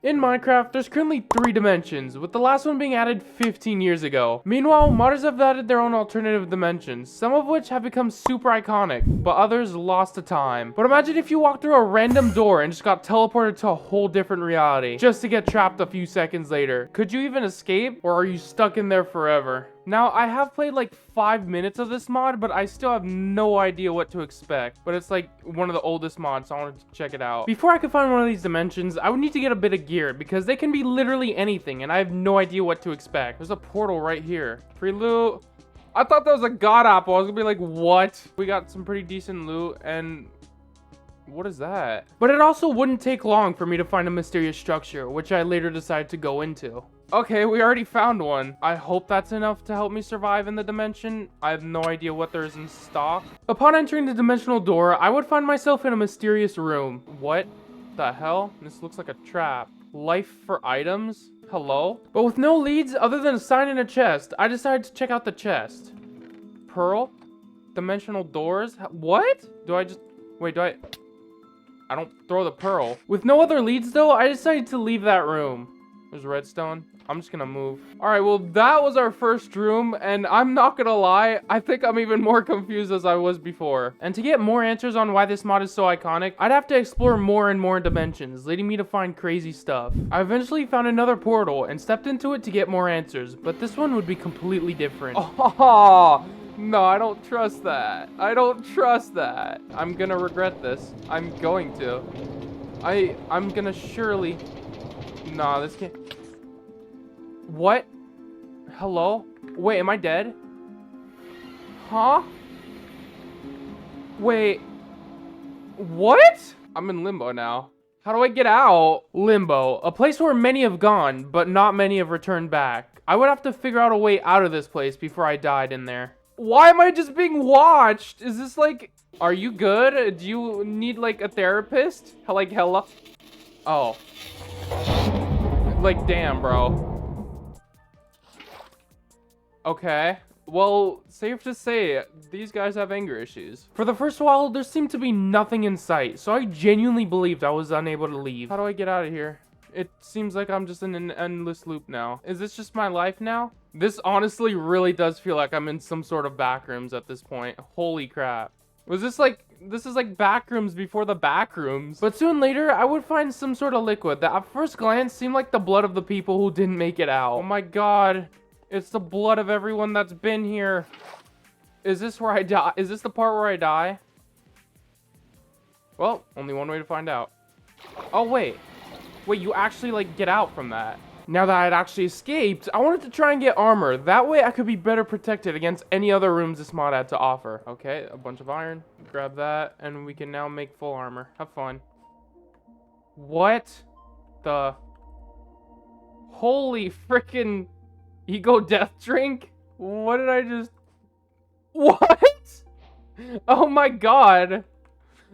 In Minecraft, there's currently 3 dimensions, with the last one being added 15 years ago. Meanwhile, modders have added their own alternative dimensions, some of which have become super iconic, but others lost to time. But imagine if you walked through a random door and just got teleported to a whole different reality, just to get trapped a few seconds later. Could you even escape, or are you stuck in there forever? Now, I have played like 5 minutes of this mod, but I still have no idea what to expect. But it's like one of the oldest mods, so I wanted to check it out. Before I could find one of these dimensions, I would need to get a bit of gear, because they can be literally anything, and I have no idea what to expect. There's a portal right here. Free loot. I thought that was a god apple. I was gonna be like, what? We got some pretty decent loot, and what is that? But it also wouldn't take long for me to find a mysterious structure, which I later decided to go into. Okay, we already found one. I hope that's enough to help me survive in the dimension. I have no idea what there is in stock. Upon entering the dimensional door, I would find myself in a mysterious room. What the hell? This looks like a trap. Life for items? Hello? But with no leads other than a sign in a chest, I decided to check out the chest. Pearl? Dimensional doors? What? Do I just... Wait, do I don't throw the pearl. With no other leads though, I decided to leave that room. There's redstone. I'm just gonna move. Alright, well that was our first room, and I'm not gonna lie, I think I'm even more confused as I was before. And to get more answers on why this mod is so iconic, I'd have to explore more and more dimensions, leading me to find crazy stuff. I eventually found another portal and stepped into it to get more answers, but this one would be completely different. Oh, no, I don't trust that. I don't trust that. I'm gonna regret this. I'm going to. I'm gonna surely... Nah, this can't... What? Hello? Wait, am I dead? Huh? Wait. What? I'm in limbo now. How do I get out? Limbo, a place where many have gone, but not many have returned back. I would have to figure out a way out of this place before I died in there. Why am I just being watched? Is this like... Are you good? Do you need like a therapist? Like, hello? Oh. Like, damn, bro. Okay. Well, safe to say, these guys have anger issues. For the first while, there seemed to be nothing in sight, so I genuinely believed I was unable to leave. How do I get out of here? It seems like I'm just in an endless loop now. Is this just my life now? This honestly really does feel like I'm in some sort of backrooms at this point. Holy crap. Was this like... This is like backrooms before the backrooms. But soon later, I would find some sort of liquid that at first glance seemed like the blood of the people who didn't make it out. Oh my god. It's the blood of everyone that's been here. Is this where I die? Is this the part where I die? Well, only one way to find out. Oh, wait. Wait, you actually, like, get out from that. Now that I had actually escaped, I wanted to try and get armor. That way I could be better protected against any other rooms this mod had to offer. Okay, a bunch of iron. Grab that, and we can now make full armor. Have fun. What the... Holy frickin' ego death drink? What did I just... What? Oh my god.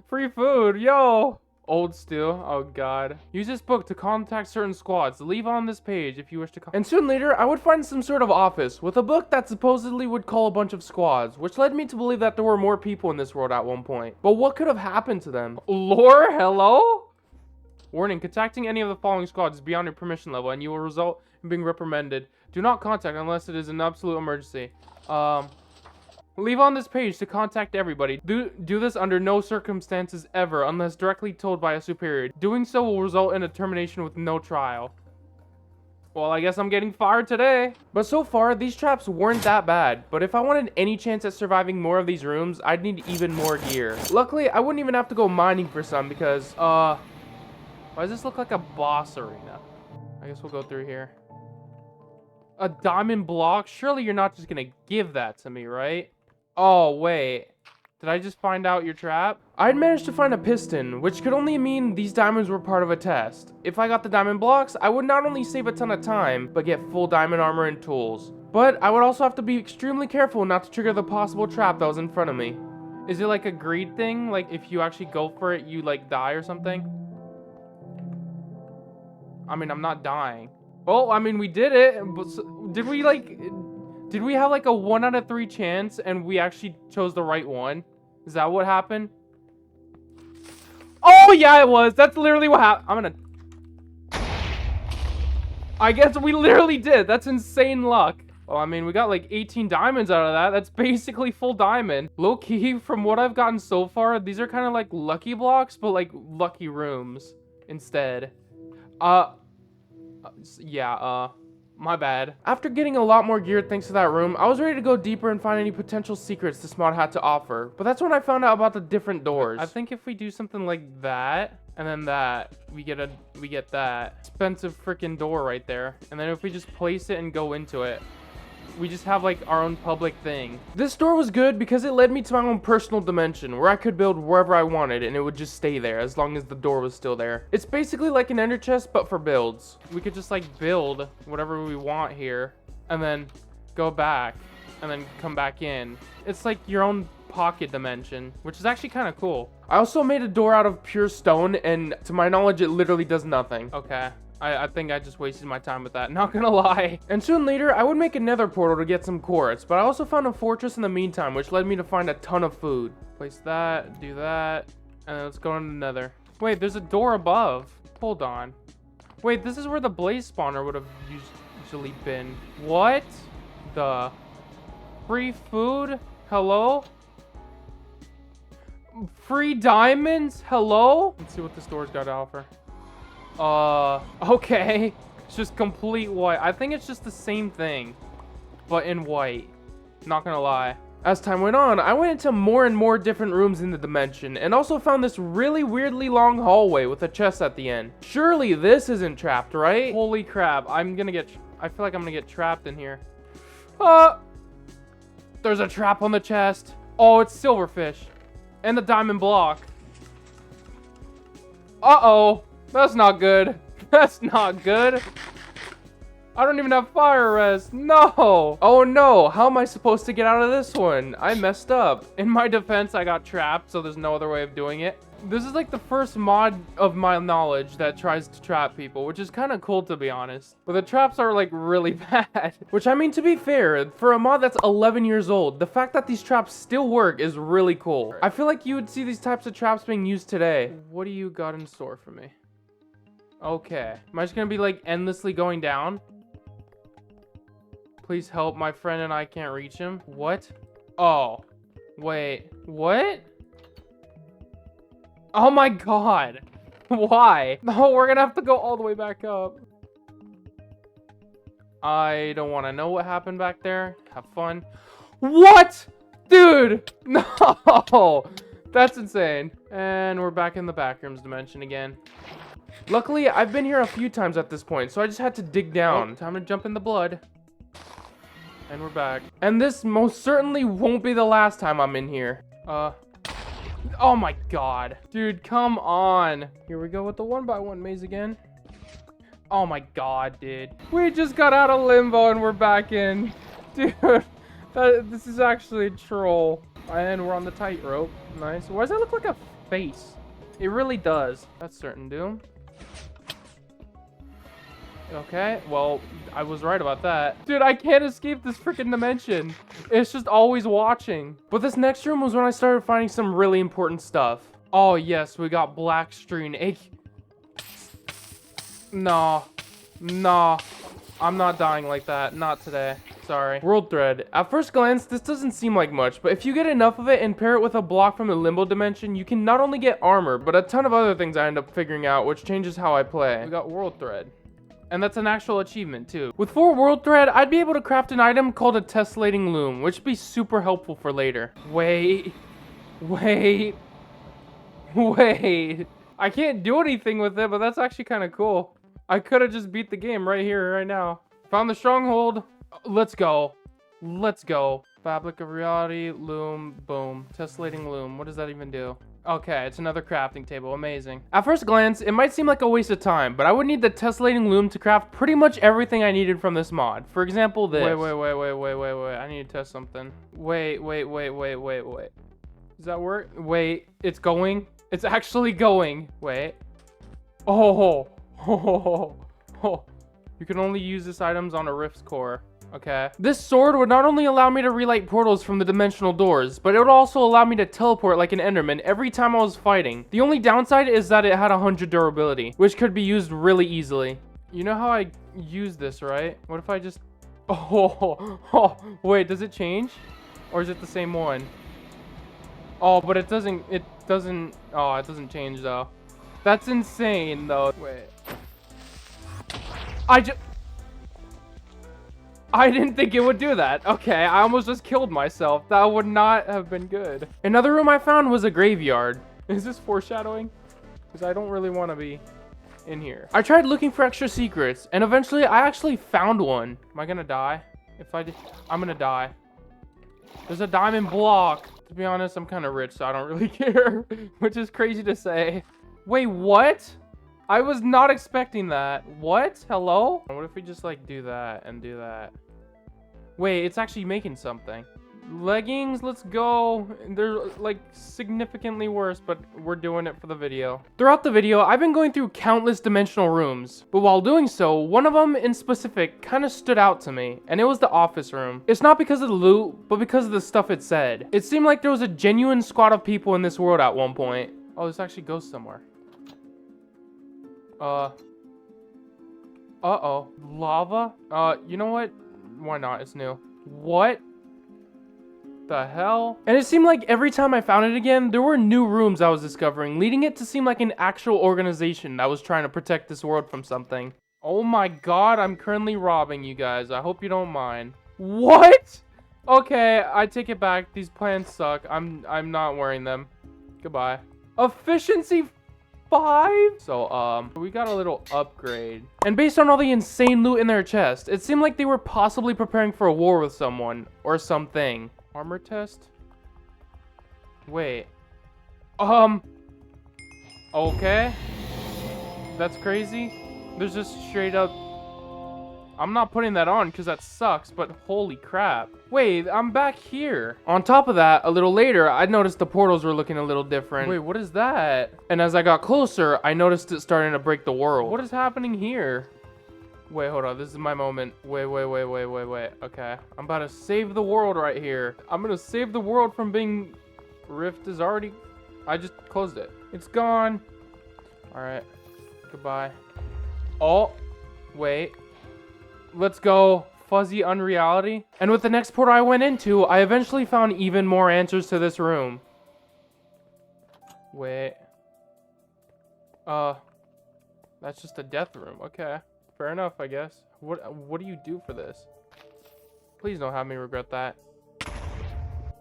Free food, yo. Old stew. Oh god. Use this book to contact certain squads. Leave on this page if you wish to And soon later, I would find some sort of office with a book that supposedly would call a bunch of squads, which led me to believe that there were more people in this world at one point. But what could have happened to them? Lore, hello? Warning, contacting any of the following squads is beyond your permission level and you will result in being reprimanded. Do not contact unless it is an absolute emergency. Leave on this page to contact everybody. Do this under no circumstances ever unless directly told by a superior. Doing so will result in a termination with no trial. Well, I guess I'm getting fired today. But so far, these traps weren't that bad. But if I wanted any chance at surviving more of these rooms, I'd need even more gear. Luckily, I wouldn't even have to go mining for some because, why does this look like a boss arena? I guess we'll go through here. A diamond block? Surely you're not just gonna give that to me, right? Oh, wait. Did I just find out your trap? I'd managed to find a piston, which could only mean these diamonds were part of a test. If I got the diamond blocks, I would not only save a ton of time, but get full diamond armor and tools. But I would also have to be extremely careful not to trigger the possible trap that was in front of me. Is it like a greed thing? Like if you actually go for it, you like die or something? I mean, I'm not dying. Well, I mean, we did it. But did we like... Did we have like a 1 out of 3 chance and we actually chose the right one? Is that what happened? Oh, yeah, it was. That's literally what happened. I'm gonna... I guess we literally did. That's insane luck. Well, I mean, we got like 18 diamonds out of that. That's basically full diamond. Low key, from what I've gotten so far, these are kind of like lucky blocks, but like lucky rooms instead. Yeah, my bad. After getting a lot more gear thanks to that room, I was ready to go deeper and find any potential secrets this mod had to offer. But that's when I found out about the different doors. I think if we do something like that, and then that, we get that expensive freaking door right there. And then if we just place it and go into it, we just have like our own public thing. This door was good because it led me to my own personal dimension where I could build wherever I wanted and it would just stay there as long as the door was still there. It's basically like an ender chest but for builds. We could just like build whatever we want here and then go back and then come back in. It's like your own pocket dimension, which is actually kind of cool. I also made a door out of pure stone and to my knowledge it literally does nothing. Okay. I think I just wasted my time with that, not gonna lie. And soon later, I would make a nether portal to get some quartz, but I also found a fortress in the meantime, which led me to find a ton of food. Place that, do that, and then let's go into the nether. Wait, there's a door above. Hold on. Wait, this is where the blaze spawner would have usually been. What? The free food? Hello? Free diamonds? Hello? Let's see what this door's got to offer. Okay. It's just complete white. I think it's just the same thing, but in white. Not gonna lie. As time went on, I went into more and more different rooms in the dimension, and also found this really weirdly long hallway with a chest at the end. Surely this isn't trapped, right? Holy crap. I feel like I'm gonna get trapped in here. There's a trap on the chest. Oh, it's silverfish. And the diamond block. Uh-oh. That's not good. That's not good. I don't even have fire res. No. Oh no. How am I supposed to get out of this one? I messed up. In my defense, I got trapped, so there's no other way of doing it. This is like the first mod of my knowledge that tries to trap people, which is kind of cool to be honest. But the traps are like really bad. Which I mean, to be fair, for a mod that's 11 years old, the fact that these traps still work is really cool. I feel like you would see these types of traps being used today. What do you got in store for me? Okay. Am I just gonna be like endlessly going down? Please help, my friend and I can't reach him. What? Oh. Wait. What? Oh my god. Why? No, we're gonna have to go all the way back up. I don't want to know what happened back there. Have fun. What? Dude! No! That's insane. And we're back in the backrooms dimension again. Luckily, I've been here a few times at this point, so I just had to dig down. Time to jump in the blood. And we're back. And this most certainly won't be the last time I'm in here. Oh my god. Dude, come on. Here we go with the 1x1 maze again. Oh my god, dude. We just got out of Limbo and we're back in. Dude, this is actually a troll. And we're on the tightrope. Nice. Why does that look like a face? It really does. That's certain doom. Okay, well, I was right about that. Dude, I can't escape this freaking dimension. It's just always watching. But this next room was when I started finding some really important stuff. Oh, yes, we got black screen. No. No. I'm not dying like that. Not today. Sorry. World thread. At first glance, this doesn't seem like much, but if you get enough of it and pair it with a block from the Limbo dimension, you can not only get armor, but a ton of other things I end up figuring out, which changes how I play. We got world thread. And that's an actual achievement too. With 4 world thread, I'd be able to craft an item called a tessellating loom, which would be super helpful for later. Wait. I can't do anything with it, but that's actually kind of cool. I could have just beat the game right here, right now. Found the stronghold. Let's go. Let's go. Fabric of reality, loom, boom. Tessellating loom. What does that even do? Okay, it's another crafting table. Amazing. At first glance, it might seem like a waste of time, but I would need the tessellating loom to craft pretty much everything I needed from this mod. For example, this. Wait. I need to test something. Wait. Does that work? Wait, it's going. It's actually going. Wait. Oh. You can only use this items on a rift's core. Okay. This sword would not only allow me to relight portals from the dimensional doors, but it would also allow me to teleport like an enderman every time I was fighting. The only downside is that it had 100 durability, which could be used really easily. You know how I use this, right? What if I just... Oh, wait, does it change? Or is it the same one? Oh, but it doesn't, oh, it doesn't change though. That's insane though. Wait. I didn't think it would do that. Okay, I almost just killed myself. That would not have been good. Another room I found was a graveyard. Is this foreshadowing? Because I don't really want to be in here. I tried looking for extra secrets, and eventually I actually found one. Am I gonna die? If I did, I'm gonna die. There's a diamond block. To be honest, I'm kind of rich, so I don't really care, which is crazy to say. Wait, what? I was not expecting that. What? Hello? What if we just like do that and do that? Wait, it's actually making something. Leggings, let's go. They're like significantly worse, but we're doing it for the video. Throughout the video, I've been going through countless dimensional rooms, but while doing so, one of them in specific kind of stood out to me, and it was the office room. It's not because of the loot, but because of the stuff it said. It seemed like there was a genuine squad of people in this world at one point. Oh, this actually goes somewhere. Uh-oh. Lava? You know what? Why not? It's new. What the hell? And it seemed like every time I found it again, there were new rooms I was discovering, leading it to seem like an actual organization that was trying to protect this world from something. Oh my god, I'm currently robbing you guys. I hope you don't mind. What? Okay, I take it back. These plants suck. I'm not wearing them. Goodbye. Efficiency 5? So, we got a little upgrade. And based on all the insane loot in their chest, it seemed like they were possibly preparing for a war with someone or something. Armor test? Wait. Okay. That's crazy. There's just straight up... I'm not putting that on because that sucks, but holy crap. Wait, I'm back here. On top of that, a little later, I noticed the portals were looking a little different. Wait, what is that? And as I got closer, I noticed it starting to break the world. What is happening here? Wait, hold on. This is my moment. Wait. Okay. I'm about to save the world right here. I'm gonna save the world from being... Rift is already... I just closed it. It's gone. Alright. Goodbye. Oh. Wait. Let's go. Fuzzy unreality. And with the next portal I went into, I eventually found even more answers to this room. Wait. That's just a death room. Okay. Fair enough, I guess. What do you do for this? Please don't have me regret that.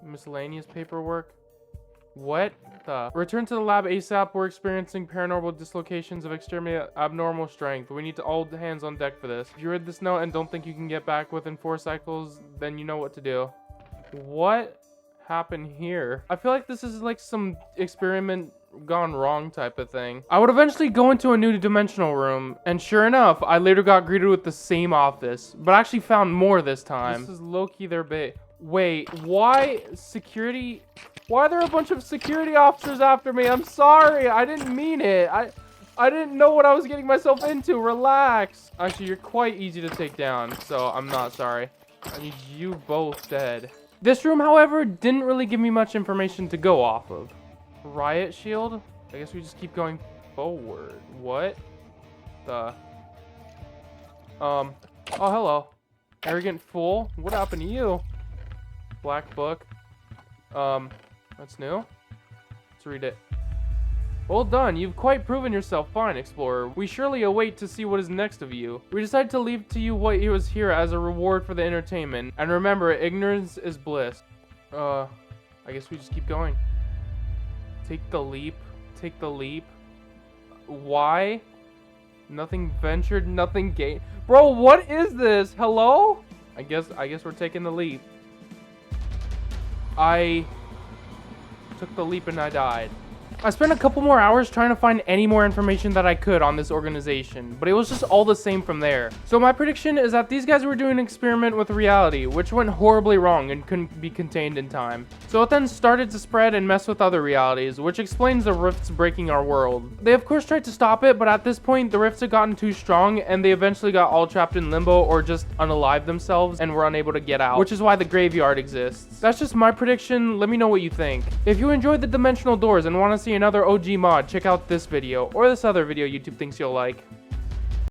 Miscellaneous paperwork. What the? Return to the lab ASAP. We're experiencing paranormal dislocations of extremely abnormal strength. We need to all hands on deck for this. If you read this note and don't think you can get back within 4 cycles, then you know what to do. What happened here? I feel like this is like some experiment gone wrong type of thing. I would eventually go into a new dimensional room, and sure enough, I later got greeted with the same office, but I actually found more this time. This is low-key their bait. Wait, why security? Why are there a bunch of security officers after me? I'm sorry, I didn't mean it. I didn't know what I was getting myself into. Relax. Actually, you're quite easy to take down, so I'm not sorry. I need you both dead. This room, however, didn't really give me much information to go off of. Riot shield? I guess we just keep going forward. What the? Oh, hello. Arrogant fool. What happened to you? Black book. That's new. Let's read it. Well done. You've quite proven yourself fine, explorer. We surely await to see what is next of you. We decided to leave to you what was here as a reward for the entertainment. And remember, ignorance is bliss. I guess we just keep going. Take the leap. Take the leap. Why? Nothing ventured, nothing gained. Bro, what is this? Hello? I guess we're taking the leap. I took the leap and I died. I spent a couple more hours trying to find any more information that I could on this organization, but it was just all the same from there. So my prediction is that these guys were doing an experiment with reality, which went horribly wrong and couldn't be contained in time. So it then started to spread and mess with other realities, which explains the rifts breaking our world. They of course tried to stop it, but at this point the rifts had gotten too strong and they eventually got all trapped in limbo or just unalived themselves and were unable to get out, which is why the graveyard exists. That's just my prediction. Let me know what you think. If you enjoyed the dimensional doors and want to see another OG mod, check out this video or this other video YouTube thinks you'll like.